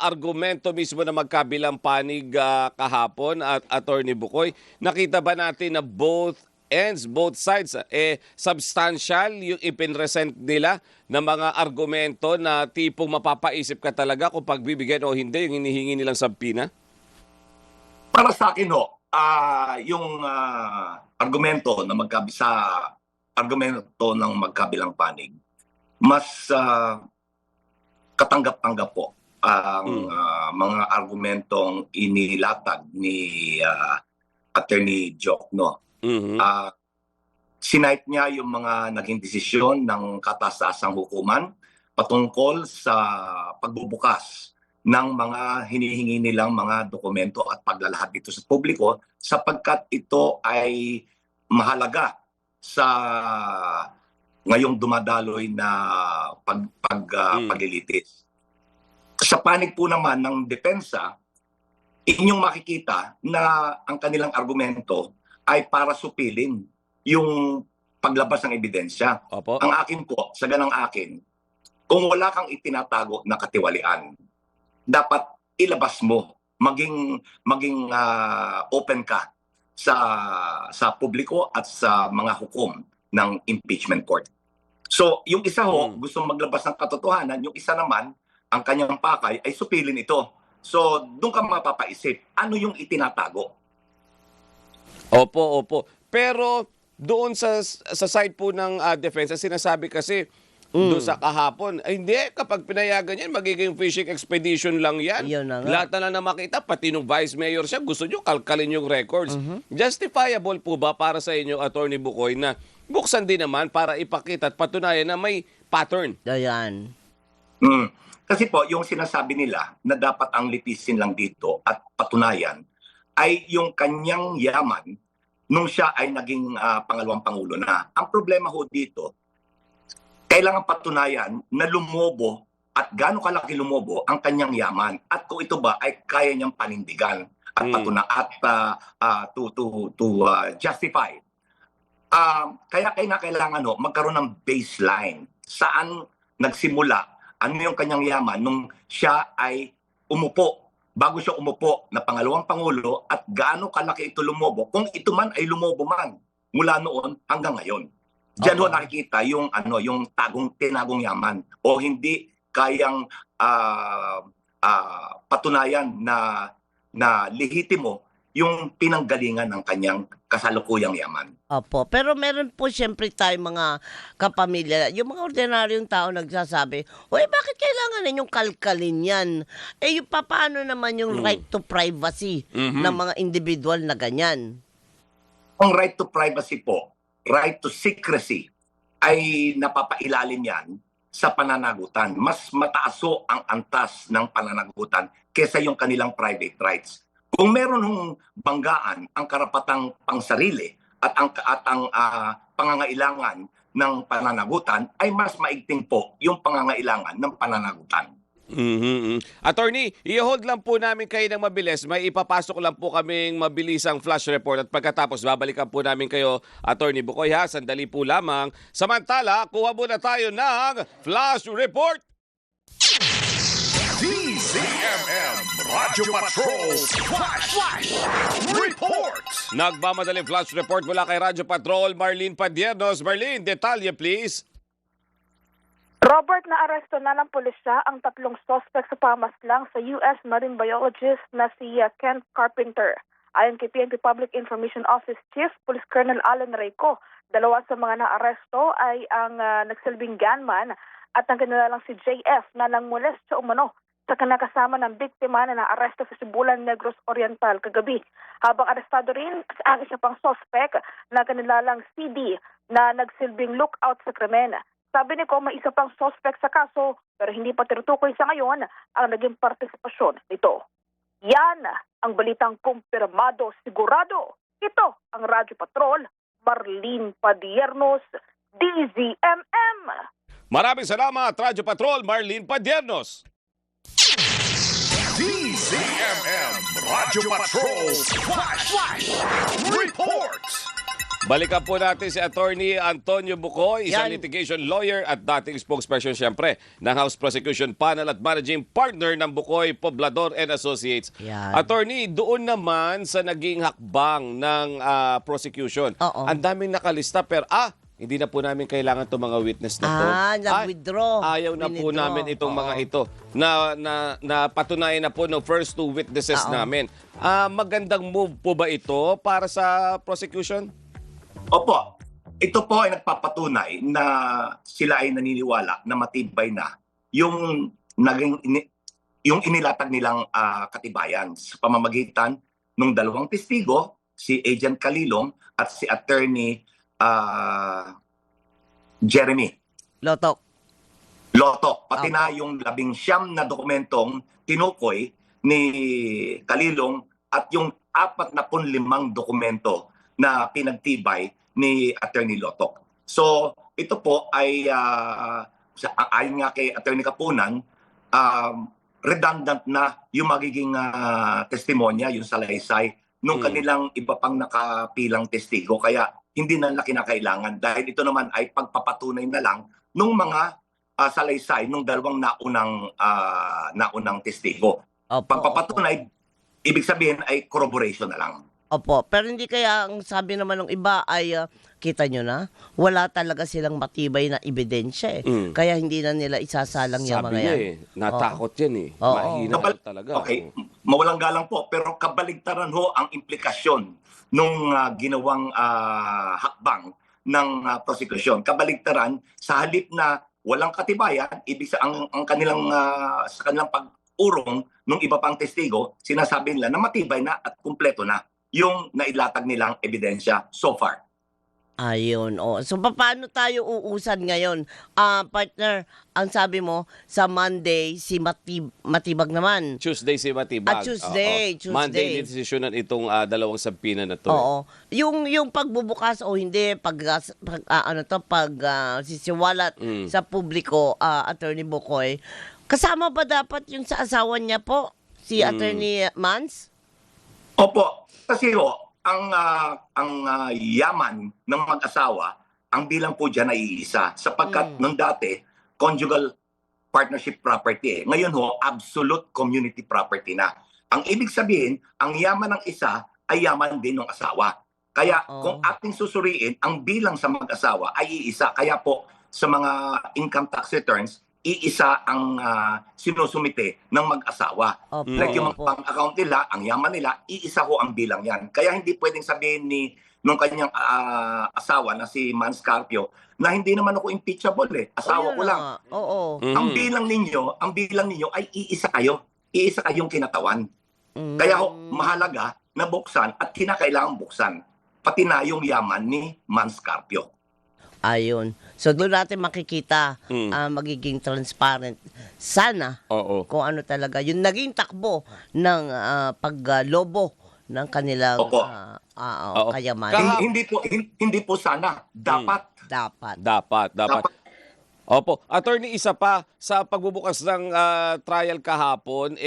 Argumento mismo na magkabilang panig kahapon at Attorney Bukoy, nakita ba natin na both ends, both sides, substantial yung ipinresent nila na mga argumento na tipong mapapaisip ka talaga kung pagbibigyan o hindi yung hinihingi nilang sabpina? Para sa akin yung argumento na argumento ng magkabilang panig, mas katanggap-tanggap po ang mga argumentong inilatag ni Attorney Jokno. Sinight niya yung mga naging desisyon ng kataas-taasang hukuman patungkol sa pagbubukas ng mga hinihingi nilang mga dokumento at paglalahad dito sa publiko sapagkat ito ay mahalaga sa ngayong dumadaloy na paglilitis. Sa panig po naman ng depensa, inyong makikita na ang kanilang argumento ay para supilin yung paglabas ng ebidensya. Opo. Ang akin po, sa ganang akin, kung wala kang itinatago na katiwalian, dapat ilabas mo, maging open ka sa publiko at sa mga hukom ng impeachment court. So, yung isa gusto maglabas ng katotohanan, yung isa naman, ang kanyang pakay ay supilin ito. So, doon ka mapapaisip, ano yung itinatago? Opo. Pero doon sa side po ng defense, sinasabi kasi doon sa kahapon, ay hindi, kapag pinayagan yan, magiging fishing expedition lang yan. Yun na nga. Lahat na lang na makita, pati nung vice mayor siya, gusto nyo kalkalin yung records. Justifiable po ba para sa inyo, Attorney Bukoy, na buksan din naman para ipakita at patunayan na may pattern? Ayan. Kasi po, yung sinasabi nila na dapat ang litisin lang dito at patunayan ay yung kanyang yaman nung siya ay naging pangalawang pangulo na. Ang problema ho dito, kailangan patunayan na lumobo at gaano kalaki lumobo ang kanyang yaman at kung ito ba ay kaya niyang panindigan at justify. Kaya kailangan magkaroon ng baseline. Saan nagsimula? Ano yung kanyang yaman nung siya ay umupo, bago siya umupo na pangalawang pangulo at gaano kalaki ito lumobo, kung ito man ay lumobo man mula noon hanggang ngayon. Diyan ho nakikita yung tinagong yaman o hindi kayang patunayan na lehitimo yung pinanggalingan ng kanyang kasalukuyang yaman. Opo. Pero meron po siyempre tayong mga kapamilya, yung mga ordinaryong tao nagsasabi, "Uy, bakit kailangan ninyong kalkalin yan? Yung paano naman yung right to privacy ng mga individual na ganyan?" Ang right to privacy po, right to secrecy, ay napapailalim yan sa pananagutan. Mas mataaso ang antas ng pananagutan kesa yung kanilang private rights. Kung meron hong banggaan ang karapatang pangsarili at ang pangangailangan ng pananagutan, ay mas maigting po yung pangangailangan ng pananagutan. Attorney, i-hold lang po namin kayo ng mabilis. May ipapasok lang po kaming mabilisang flash report at pagkatapos babalikan po namin kayo, Attorney Bukoy, ha? Sandali po lamang. Samantala, kuha muna tayo ng flash report. DZMM Radyo Patrol Flash Report. Nagmamadaling flash report mula kay Radyo Patrol, Marlene Padiernos. Marlene, detalye please. Robert, na-aresto na ng pulisya ang 3 suspect sa pamaslang sa US marine biologist na si Kent Carpenter. Ayon kay PNP Public Information Office Chief Police Colonel Alan Reyco, 2 sa mga na-aresto ay ang nagsilbing gunman at ang kanilang si JF na nangmolest sa umano sa kinakasama ng biktima na naaresto sa Sibulan Negros Oriental kagabi. Habang arestado rin ang isa pang suspect na kanilang CD na nagsilbing lookout sa krimen. Sabi ni ko, may isa pang suspect sa kaso pero hindi pa tinutukoy sa ngayon ang naging partisipasyon nito. Yan ang balitang kumpirmado sigurado. Ito ang Radyo Patrol, Marlene Padiernos, DZMM. Maraming salamat, Radyo Patrol, Marlene Padiernos. DZMM Radyo Patrol Flash Report. Balikan po natin si Attorney Antonio Bucoy, isang Yan. litigation lawyer at dating spokesperson siyempre ng House Prosecution Panel at Managing Partner ng Bucoy, Poblador and Associates. Yan. Attorney, doon naman sa naging hakbang ng prosecution, Oo. ang daming nakalista pero hindi na po namin kailangan itong mga witness na to. Nag-withdraw. Ayaw na po Winidraw. namin itong Oo. mga ito na patunayan na po ng first two witnesses Oo. namin. Magandang move po ba ito para sa prosecution? Opo, ito po ay nagpapatunay na sila ay naniniwala na matibay na yung yung inilatag nilang katibayan sa pamamagitan ng dalawang testigo, si Agent Calilong at si Attorney Jeremy Lotok. Loto, pati na yung 19 na dokumentong tinukoy ni Calilong at yung 45 dokumento na pinagtibay ni Attorney Lotok. So, ito po ay, ayon nga kay Attorney Kapunan, redundant na yung magiging testimonya, yung salaysay, nung kanilang iba pang nakapilang testigo. Kaya hindi na kinakailangan dahil ito naman ay pagpapatunay na lang nung mga salaysay nung dalawang naunang testigo. Opo, Pagpapatunay, ibig sabihin ay corroboration na lang. Opo, pero hindi kaya ang sabi naman ng iba ay, kita nyo na, wala talaga silang matibay na ebidensya eh. Kaya hindi na nila isasalang yung Sabi mga niya yan. natakot yan eh. Oo. Mahina daw talaga. Okay, mawalang galang po, pero kabaligtaran ho ang implikasyon nung ginawang hakbang ng prosecution. Kabaligtaran, sa halip na walang katibayan, ibig ang kanilang sa kanilang pag-urong ng iba pang testigo, sinasabi nila na matibay na at kumpleto na yung nailatag nilang ebidensya so far. Ayun, So, paano tayo uusan ngayon? Partner, ang sabi mo, sa Monday, si Matibag naman. Tuesday si Matibag. Tuesday, Oo. Tuesday. Monday desisyonan itong dalawang sabpina na to. Oo. Yung pagbubukas o hindi, sisiwalat sa publiko, Attorney Bucoy, kasama ba dapat yung sa asawa niya po, si Attorney Mans? Opo, kasi ang yaman ng mag-asawa, ang bilang po dyan ay iisa. Sapagkat nung dati, conjugal partnership property eh. Ngayon absolute community property na. Ang ibig sabihin, ang yaman ng isa ay yaman din ng asawa. Kaya kung ating susuriin, ang bilang sa mag-asawa ay iisa. Kaya po sa mga income tax returns, iisa ang sinusumite ng mag-asawa. Opo, Like yung opo. mga account nila, ang yaman nila, iisa ho ang bilang yan. Kaya hindi pwedeng sabihin nung kanyang asawa na si Mans Carpio na hindi naman ako impeachable eh. Asawa Ayun ko lang. na. Oo. Ang bilang ninyo ay iisa kayo. Iisa kayong kinatawan. Kaya mahalaga na buksan at kinakailangan buksan. Pati na yung yaman ni Mans Carpio. Ayun. So, doon natin makikita magiging transparent. Sana Oo. kung ano talaga yung naging takbo ng paglobo ng kanilang Opo. Oo. kayamanan. Hindi po sana. Dapat. Dapat. Dapat. Opo. Attorney, isa pa, sa pagbubukas ng trial kahapon,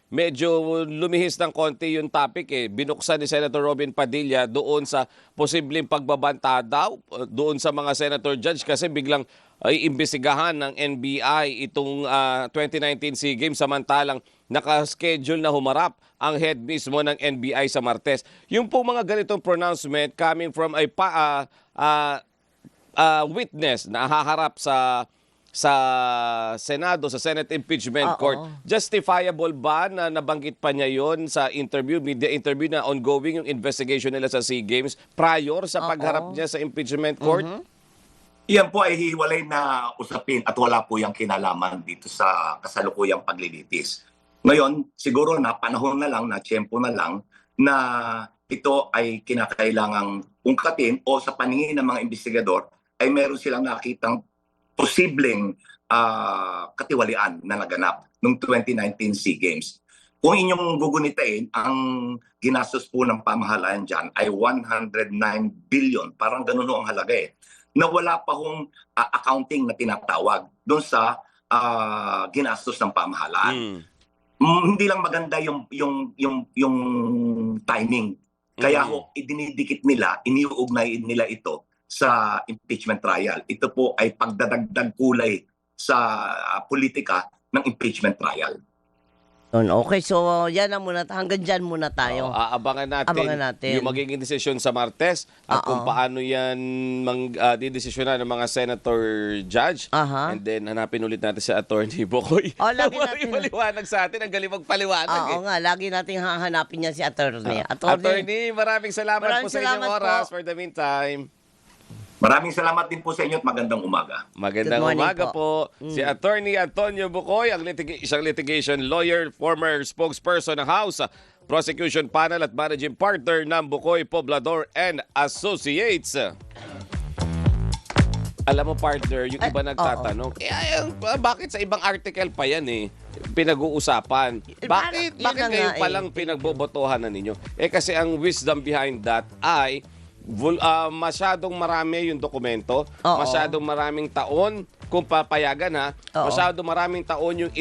medyo lumihis ng konti yung topic eh. Binuksan ni Senator Robin Padilla doon sa posibleng pagbabanta daw doon sa mga senator judge kasi biglang ay imbestigahan ng NBI itong 2019 SEA Games samantalang naka-schedule na humarap ang head mismo ng NBI sa Martes. Yung po mga ganitong pronouncement coming from a witness na haharap sa Senado, sa Senate Impeachment Oo. Court. Justifiable ba na nabanggit pa niya yon sa interview, media interview na ongoing yung investigation nila sa SEA Games prior sa pagharap niya sa Impeachment Court? Iyan po ay hiwalay na usapin at wala po yung kinalaman dito sa kasalukuyang paglilitis. Ngayon, siguro na panahon na lang, na tiyempo na lang, na ito ay kinakailangang ungkatin o sa paningin ng mga investigador ay meron silang nakitang posibleng katiwalian na naganap noong 2019 SEA Games. Kung inyong gugunitain, ang ginastos po ng pamahalaan dyan ay 109 billion. Parang ganun ang halaga eh. Na wala pa hong accounting na tinatawag doon sa ginastos ng pamahalaan. Hindi lang maganda yung timing. Kaya ho, idinidikit nila, iniuugnay nila ito sa impeachment trial. Ito po ay pagdadagdag kulay sa politika ng impeachment trial. Okay, so yan na muna. Hanggang dyan muna tayo. Aabangan natin yung magiging desisyon sa Martes at kung paano yan didesisyonan ng mga senator judge. And then hanapin ulit natin si Attorney Bokoy. Lagi natin. Maliwanag sa atin. Ang galing magpaliwanag. Oo nga, lagi nating hahanapin niya si Attorney. Attorney, maraming salamat po sa inyong oras. po. For the meantime. Maraming salamat din po sa inyo at magandang umaga. Magandang Good morning umaga po. Si Attorney Antonio Bukoy, ang isang litigation lawyer, former spokesperson ng House Prosecution Panel at Managing Partner ng Bukoy, Poblador and Associates. Alam mo, partner, yung iba nagtatanong, bakit sa ibang article pa yan pinag-uusapan? Bakit kayo palang pinagbobotohan na ninyo? Kasi ang wisdom behind that ay masyadong marami yung dokumento, masyadong maraming taon kung papayagan masyadong maraming taon yung